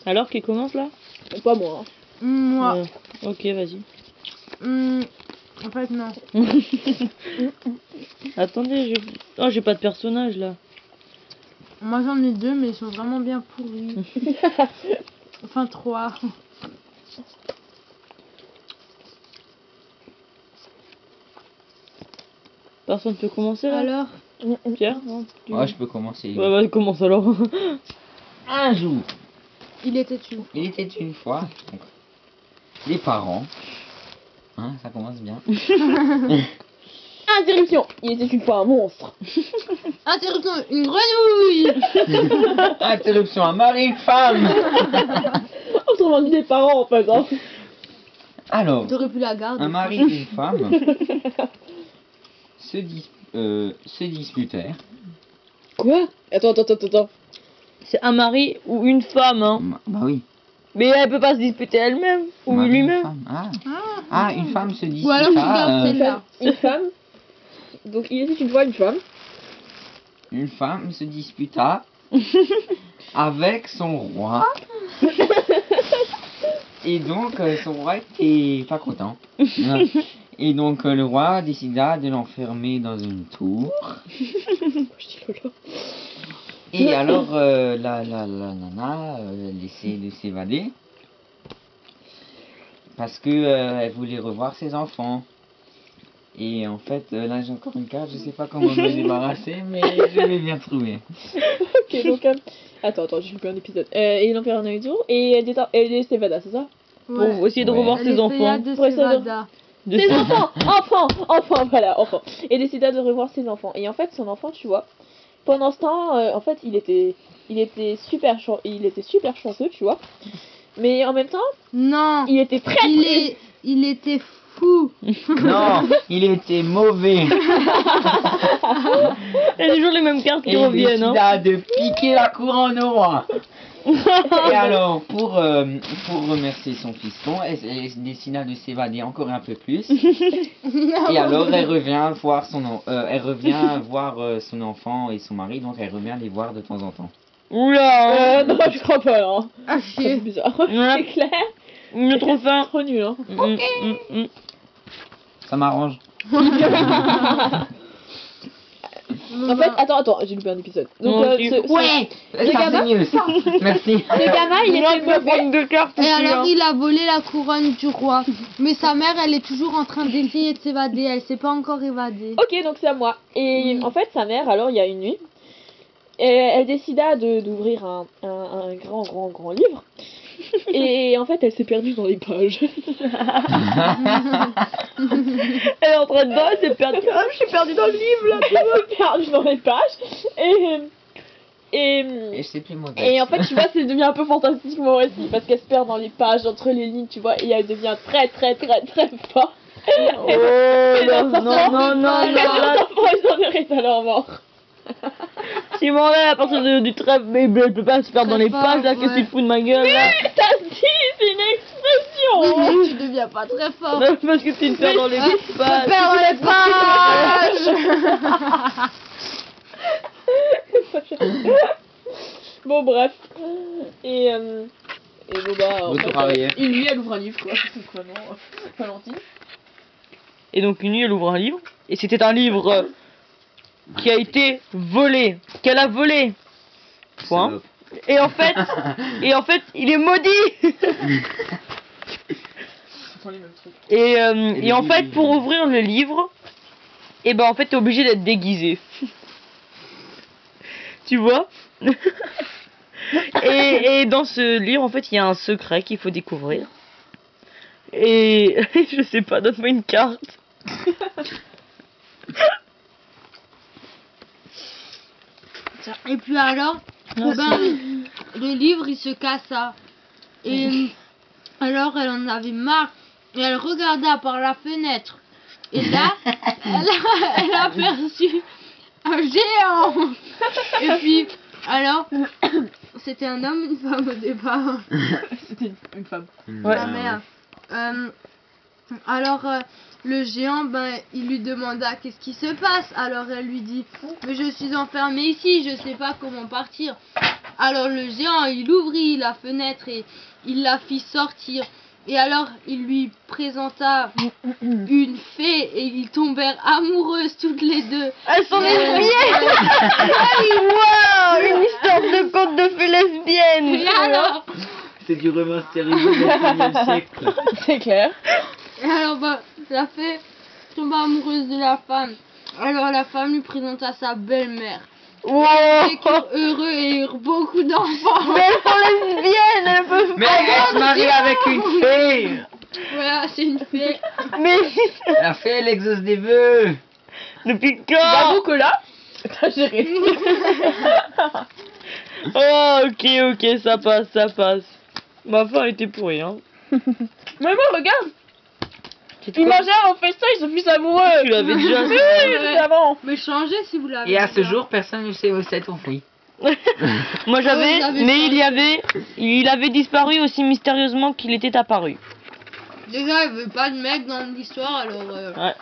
Alors, qui commence là? Pas moi. Moi. Ok, vas-y. En fait, non. Attendez, oh, j'ai pas de personnage là. Moi, j'en ai 2, mais ils sont vraiment bien pourris. Enfin, 3. Personne peut commencer là? Alors, Pierre, non, Ouais, je peux commencer. Ouais, vas-y, commence alors. Un jour, il était une. il était une fois, donc, les parents, hein, ça commence bien. Interruption. Il était une fois un monstre. Interruption, une grenouille. Interruption, un mari, une femme. Autrement dit des parents en fait. Hein. Alors, T'aurais pu la garder. un mari et une femme se disputèrent. Quoi? Attends. C'est un mari ou une femme, hein. Bah oui. Mais elle peut pas se disputer elle-même ou Mari, lui-même. femme. Ah, une femme se Ou alors, je garde disputa. celle-là. Une femme. Donc il était une fois une femme. Une femme se disputa avec son roi. Et donc, son roi était pas content. Et donc, le roi décida de l'enfermer dans une tour. Et alors, la nana essaie de s'évader. Parce que elle voulait revoir ses enfants. Et en fait, là j'ai encore une carte, je sais pas comment me débarrasser, mais je l'ai bien trouvé. Ok, donc attends, j'ai plus un épisode. Il en fait un tour et elle s'évada, c'est ça? Ouais. Pour essayer de Ouais. revoir Elle ses essaya enfants. de Pour essayer de- s'évader. Ses enfants, voilà, enfants. Et décida de revoir ses enfants. Et en fait, son enfant, tu vois, pendant ce temps, en fait, il était super chanceux, tu vois. Mais en même temps, Non. il était très Il était fou. Non, il était mauvais. Il y a toujours les mêmes cartes Et qui il reviennent, hein. décida de piquer la couronne au roi. Et alors, pour remercier son fiston, elle décida de s'évader encore un peu plus. Et alors, elle revient voir son enfant et son mari, donc elle revient les voir de temps en temps. Oula, non, je crois pas, hein. Ah, C'est chier. bizarre. Ouais. C'est clair. il est trop fin. Trop nul, hein. Ça m'arrange. En fait, attends, j'ai loupé un épisode. Donc, Moi aussi. Ouais, ça gamin c'est mieux, ça. Merci. le gamin, il était mauvais. de cartes Et aussi, alors hein. il a volé la couronne du roi. Mais sa mère, elle est toujours en train d'essayer de s'évader. Elle s'est pas encore évadée. Ok, donc c'est à moi. Et en fait, sa mère, alors, il y a une nuit, elle décida d'ouvrir un grand livre. Et en fait, elle s'est perdue dans les pages. Elle est en train de elle s'est perdue. Ah, je suis perdue dans le livre là. Elle s'est perdue dans les pages. Et c'est plus modeste. Et en fait, tu vois, ça devient un peu fantastique mon récit parce qu'elle se perd dans les pages, entre les lignes, tu vois, et elle devient très forte. Oh non, non. Les enfants, ils en héritent à leur mort. Simon là, à partir du trêve, mais elle peut pas se perdre dans les Très pages là, fort, qu'est-ce que tu te fous de ma gueule là? T'as dit, c'est une expression. Tu deviens pas très fort. Non, parce que tu te perds dans les pages. Perdre les pages. Bon, bref. Et bon, bah, en Retour arrière. une nuit, elle ouvre un livre, quoi. C'est vraiment Valentine. Et donc une nuit, elle ouvre un livre, et c'était un livre qui a été volé, qu'elle a volé. Point. Salope. Et en fait, il est maudit. Et en fait, pour ouvrir le livre, et ben en fait, t'es obligé d'être déguisé. Tu vois? et dans ce livre, en fait, il y a un secret qu'il faut découvrir. Et je sais pas, donne-moi une carte. Et puis alors, ben, le livre il se cassa. Et alors elle en avait marre. Et elle regarda par la fenêtre. Et là, elle a aperçu un géant. Et puis, alors, c'était un homme, une femme au départ. C'était une femme. Ouais. Sa mère. Alors, le géant, ben, il lui demanda qu'est-ce qui se passe. Alors elle lui dit, mais je suis enfermée ici, je sais pas comment partir. Alors le géant, il ouvrit la fenêtre et il la fit sortir. Et alors, il lui présenta une fée et ils tombèrent amoureuses toutes les deux. Elles sont lesbiennes. Waouh, une histoire de conte de fées lesbiennes. Et alors, C'est du remasterisé du 1er siècle. C'est clair. la fée tomba amoureuse de la femme. Alors la femme lui présenta sa belle-mère. Wow. Ils vécurent heureux et eurent beaucoup d'enfants. Mais elles sont lesbiennes, elles peuvent Mais pas. elle se marie avec une fée. Voilà, c'est une fée. Mais La fée, elle exauce des vœux. depuis J'avoue quand? que là, t'as géré. Oh, ok, ça passe. Ma fin était pourrie, hein. Mais moi, regarde, C'est ils quoi? mangeaient un festin, ils sont plus amoureux. Tu l'avais déjà. Oui, c'était avant. Mais changez si vous l'avez. Et à ce déjà. jour, personne ne sait où s'est enfui. Moi j'avais, Oh, j'avais mais pas. il avait disparu aussi mystérieusement qu'il était apparu. Déjà, il veut pas de mec dans l'histoire, alors. Ouais.